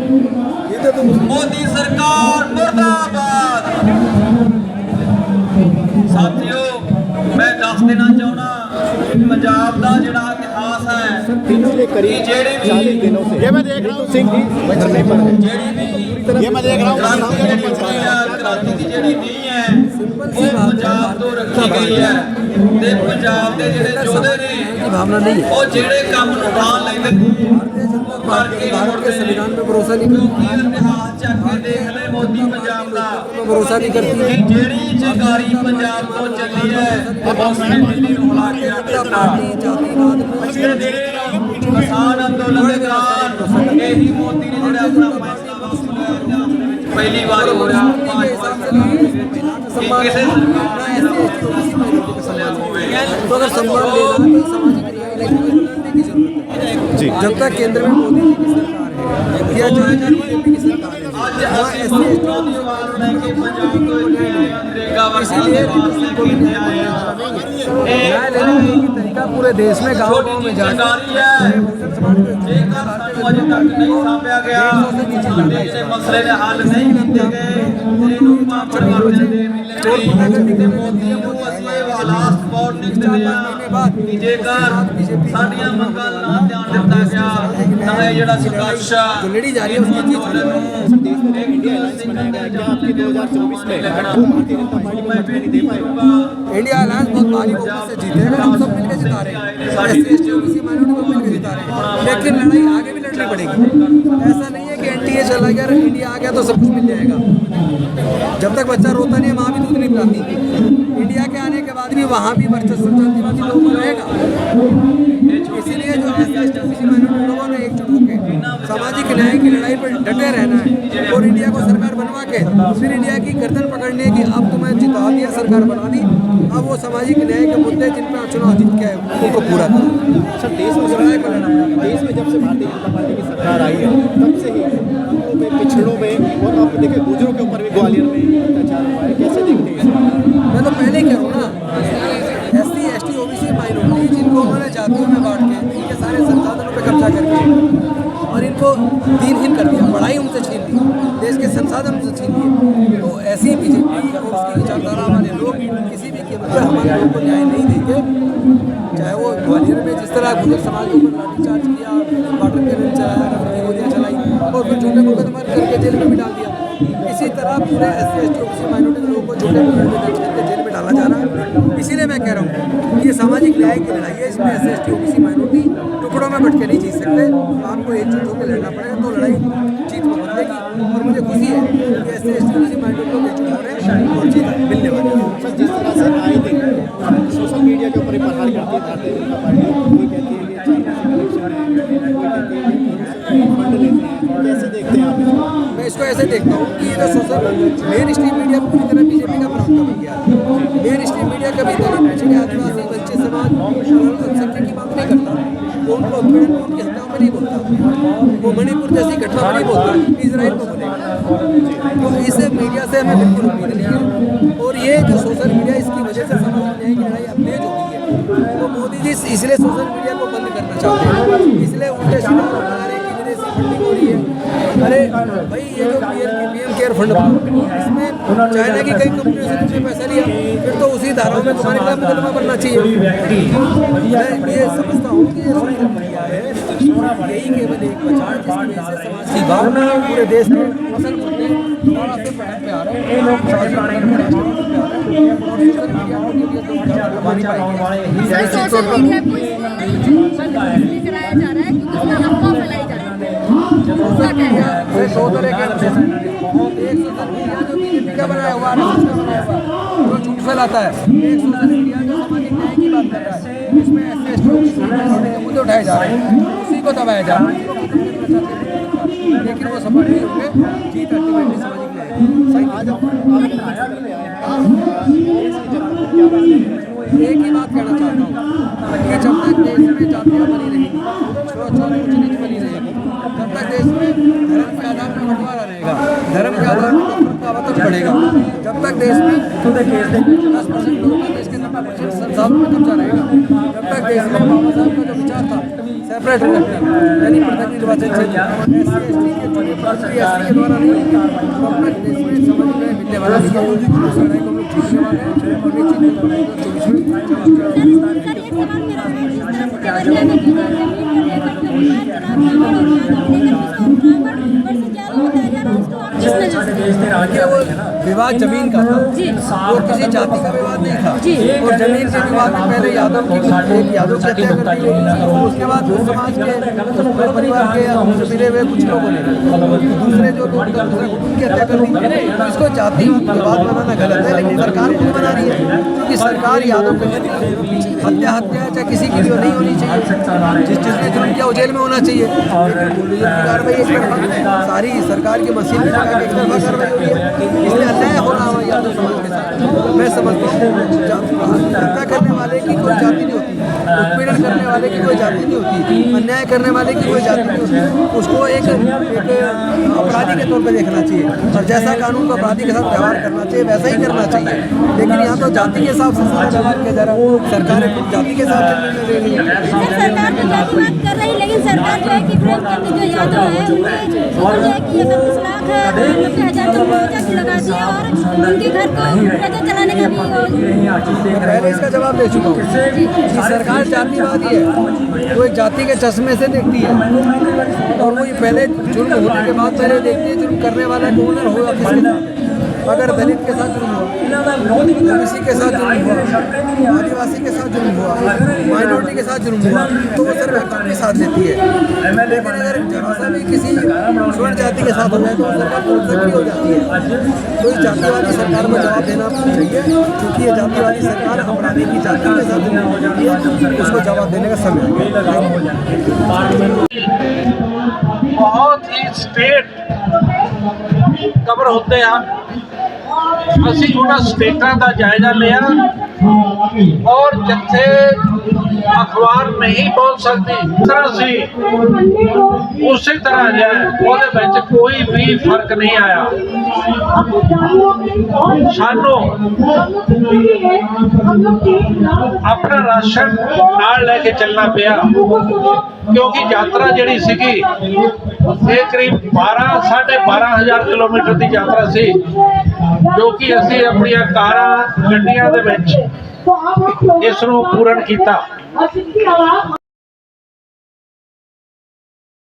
मोदी सरकार मुर्दाबाद। साथियों, मैं दस देना चाहना पंजाब का जिहड़ा इतिहास है, पिछले करीब 40 दिनों से ये मैं देख रहा हूँ सिंह जी धरने पर है। ये मैं देख रहा हूँ क्रांति की जिहड़ी नींह है वो पंजाब तो रखी गई है ते पंजाब के जिहड़े योधे ने भावना नहीं है। वो जिहड़े काम नूं ठान लैंदे भारत के संविधान में भरोसा नहीं करती, इतिहास चक के देख ले मोदी पंजाब का भरोसा नहीं करती है। ਜਿਹੜੀ ਚਿੰਗਾਰੀ ਪੰਜਾਬ ਤੋਂ ਚੱਲੀ ਹੈ ਉਸਨੇ ਦਿੱਲੀ ਨੂੰ ਹਿਲਾ ਕੇ ਰੱਖ ਦਿੱਤਾ। ਕਿਸਾਨ ਅੰਦੋਲਨ ਦੇ ਦੌਰਾਨ ਇਹੀ ਮੋਦੀ ਨੇ ਜਿਹੜਾ ਆਪਣਾ ਫੈਸਲਾ ਵਸੂਲਿਆ ਪਹਿਲੀ ਵਾਰ ਹੋ ਰਿਹਾ ਭਾਜਪਾ ਸਰਕਾਰ ਦੇ ਵਿੱਚ ਕਿ ਕਿਸੇ ਸਰਕਾਰ ਨੇ तो अगर सम्मान लेना तो सामाजिक न्याय की जरूरत है जी। जब तक केंद्र में मोदी जी की सरकार है या चाहे बीजेपी की सरकार है, वहाँ ऐसे इसीलिए न्याय लेने का एक ही तरीका पूरे देश में गाँव गाँव में जाकर नहीं सामया गया मसले ने हल नहीं किए गए लास्ट वार्निंग जेकर साडियां मंगां ना ध्यान दिता गया तां ये जिहड़ा संघर्ष लड़ी जा रही है उसकी इंडिया अलायंस बनाया गया, क्या आपके 2024 में भारतीय जनता पार्टी को मजबूरी दे पाएगा? इंडिया अलायंस बहुत भारी बहुमत से जीतेगा, हम सब मिलकर जिता रहे हैं, SC/ST OBC माइनॉरिटी को मिलकर जिता रहे हैं। लेकिन लड़ाई आगे भी लड़नी पड़ेगी। ऐसा नहीं है कि NDA चला गया, इंडिया आ गया तो सब कुछ मिल जाएगा। जब तक बच्चा रोता नहीं है माँ भी दूध नहीं पिलाती। इंडिया के आने के बाद भी वहाँ भी वर्चस्व जातिवादी लोगों का रहेगा। इसीलिए जो SC/ST OBC माइनॉरिटी लोगों ने एकजुट होकर सामाजिक न्याय की लड़ाई पर डटे रहना है और इंडिया को सरकार बनवा के फिर इंडिया की गर्दन पकड़ने की अब तुम्हें जिता दिया, सरकार बना दी, अब वो सामाजिक न्याय के मुद्दे जिन पर चुनाव जीत के उनको पूरा करो। सर देश में जब से भारतीय जनता पार्टी की सरकार आई है तब से ही पिछड़ों में और आप देखिए गुजरों के ऊपर भी ग्वालियर में अत्याचार हुआ है, कैसे देखते हैं? मैं तो पहले कह रहा हूँ ना, SC/ST OBC माइनॉरिटी जिनको उन्होंने जातियों में बांट के इनके सारे संसाधनों पर कब्जा करके और इनको दीनहीन कर दिया, पढ़ाई उनसे छीन ली, देश के संसाधन उनसे छीन लिए, तो ऐसी बीजेपी और उसकी विचारधारा वाले लोग किसी भी कीमत पर हमारे लोगों को न्याय नहीं देंगे। चाहे वो ग्वालियर में जिस तरह गुजर समाज के ऊपर लाठीचार्ज किया, वाटर कैनन चलाया, गोलियाँ चलाई और फिर झूठे मुकदमा करके जेल में भी डाल दिया, इसी तरह पूरे SC/ST OBC माइनॉरिटी के लोगों को झूठे मुकदमे दर्ज करके जेल में डाला जा रहा है। इसीलिए मैं कह रहा हूँ कि ये सामाजिक न्याय की लड़ाई है, इसमें SC/ST OBC माइनॉरिटी टुकड़ों में बट के नहीं जीत सकते, आपको एकजुट होकर लड़ना पड़ेगा तो लड़ाई जीत में बदलेगी। और मुझे खुशी है कि SC/ST OBC माइनॉरिटी लोग एकजुट हो रहे हैं और जीत मिलने वाली है। सर जिस तरह से आए दिन सोशल मीडिया के ऊपर ही प्रहार करती है भारतीय जनता पार्टी, कोई कहती है ये चाइना से कनेक्शन है, कोई कहती है फंड लेते हैं, कैसे देखते हैं आप इसको? मैं इसको ऐसे देखता हूँ कि ये तो सोशल मेन स्ट्रीम मीडिया पूरी तरह बीजेपी का प्रवक्ता बन गया है। मेन स्ट्रीम मीडिया कभी दलित पिछड़े आदिवासी वंचित समाज अल्पसंख्यक की बात नहीं करता, वो उनको उत्पीड़न उनकी हत्याओं में नहीं बोलता, वो मणिपुर जैसी घटना में नहीं बोलता, इजराइल को बोलेगा। तो इस मीडिया से हमें बिल्कुल उम्मीद नहीं है और ये जो सोशल मीडिया इसकी वजह से सामाजिक न्याय की लड़ाई अब तेज हो गई है। तो मोदी जी इसलिए सोशल मीडिया को बंद करना चाहते हैं, इसलिए उल्टे सीधे आरोप लगा रहे हैं कि विदेशी फंडिंग हो रही है। अरे भाई ये जो PM केयर फंड इसमें चाइना की कई कंपनियों से तुमने पैसा लिया, फिर तो उसी धाराओं में तुम्हारे खिलाफ मुकदमा बनना चाहिए। मैं ये समझता हूँ कि ये सोशल मीडिया है यही केवल एक बचाव जिसकी वजह से समाज की भावना पूरे देश में असल मुद्दे दोबारा से पटक पे आ रहे हैं। दो तरह के एक सोशल मीडिया जो बीजेपी का बनाया हुआ है, जो झूठ फैलाता है, एक सोशल मीडिया जो सामाजिक न्याय की बात कर रहा है, इसमें SC/ST मुद्दे उठाए जा रहे हैं, उसी को दबाया जा रहा है, लेकिन वो सफल नहीं होंगे। जीत अल्टीमेटली सामाजिक न्याय। आज एक ही बात कहना चाहता हूँ कि जब तक देश में जातियाँ बनी रहेंगी, छूत नीच बनी रहेगी, जब तक देश में धर्म के आधार पर बंटवारा रहेगा, धर्म के आधार पर का अवतरण बढ़ेगा। जब तक देश में 10% लोगों का देश के 90% संसाधनों में कब्जा रहेगा, जब तक देश में बाबा साहब का जो विचार था सेपरेट इलेक्शन यानी पृथक निर्वाचन क्षेत्र SC/ST के चुने प्रतिनिधि SC के द्वारा नहीं तो अपना देश में समझ में मिलने वाला नहीं है। उस लड़ाई को हम लोग जीतने वाले हैं और ये जीतने वाले हैं। 24 में वो विवाद जमीन का था, वो किसी जाति का विवाद नहीं था। और जमीन के विवाद में पहले यादव की यादव की हत्या कर दी गई, उसके बाद उस समाज के परिवार के मिले हुए कुछ लोगों ने दूसरे जो लोग उनकी हत्या कर दी। तो इसको जाति विवाद बनाना गलत है, लेकिन सरकार खुद बना रही है क्योंकि सरकार यादव के हत्या चाहे किसी की भी नहीं होनी चाहिए, जिसने जुर्म किया वो जेल में होना चाहिए। लेकिन कार्रवाई एक तरफा सारी सरकार की मशीन में लगा के एक तरफा कार्रवाई हो रही है, इसलिए अन्याय हो रहा है यादव समाज के साथ। मैं समझता हूँ हत्या करने वाले की कोई जाति नहीं होती, उत्पीड़न करने वाले की कोई जाति नहीं होती, अन्याय करने वाले की कोई जाति नहीं होती। उसको एक अपराधी के तौर पर देखना चाहिए और जैसा कानून को अपराधी के साथ व्यवहार करना चाहिए वैसा ही करना चाहिए। लेकिन यहाँ तो जाति के हिसाब से सारा व्यवहार किया जा रहा है, सरकारें जाति के हिसाब से निर्णय ले रही है। सरकार तो जाति बात कर रही, लेकिन सरकार जो है कि प्रेमचंद जो यादव है उन्हें जो है कि 31 लाख 90,000 तो मुआवजा लगा दिया और उनके घर को पैदल चलाने का भी पहले इसका जवाब दे चुका हूँ कि सरकार जातिवादी है, वो एक जाति के चश्मे से देखती है और वो ये पहले जुर्म होने के बाद पहले देखती है जुर्म करने वाला कौन है, होगा किसके साथ। अगर दलित के साथ जुर्म हुआ, ओबीसी के साथ जुर्म हुआ, आदिवासी के साथ जुर्म हुआ, माइनॉरिटी के साथ जुर्म हुआ तो वो सरकार सबके साथ देती है। लेकिन अगर जरा सा भी किसी स्वर्ण जाति के साथ हो जाए तो सरकार सक्रिय हो जाती है। तो इस जातिवादी सरकार को जवाब देना चाहिए क्योंकि ये जातिवादी सरकार अपराधी की जाति के साथ जुर्म हो जाती है, उसको जवाब देने का समय बहुत ही ਸਟੇਟ ਕਵਰ ਹੁੰਦੇ ਹਨ। ਅਸੀਂ ਉਹਨਾਂ ਸਟੇਟਾਂ ਦਾ ਜਾਇਜ਼ਾ ਲਿਆ ਔਰ ਜਿੱਥੇ ਅਖਬਾਰ ਨਹੀਂ ਪਹੁੰਚ ਸਕਦੀ ਉਸ ਤਰ੍ਹਾਂ ਸੀ ਉਸੇ ਤਰ੍ਹਾਂ ਜਿਹਾ ਉਹਦੇ ਵਿੱਚ ਕੋਈ ਵੀ ਫਰਕ ਨਹੀਂ ਆਇਆ। ਸਾਨੂੰ ਆਪਣਾ ਰਾਸ਼ਨ ਨਾਲ ਲੈ ਕੇ ਚੱਲਣਾ ਪਿਆ क्योंकि यात्रा जिहड़ी सीगी ये करीब 12,500 किलोमीटर की यात्रा सी जो कि असी अपनिया कारां गड्डियां दे विच इस नूं पूर्ण कीता।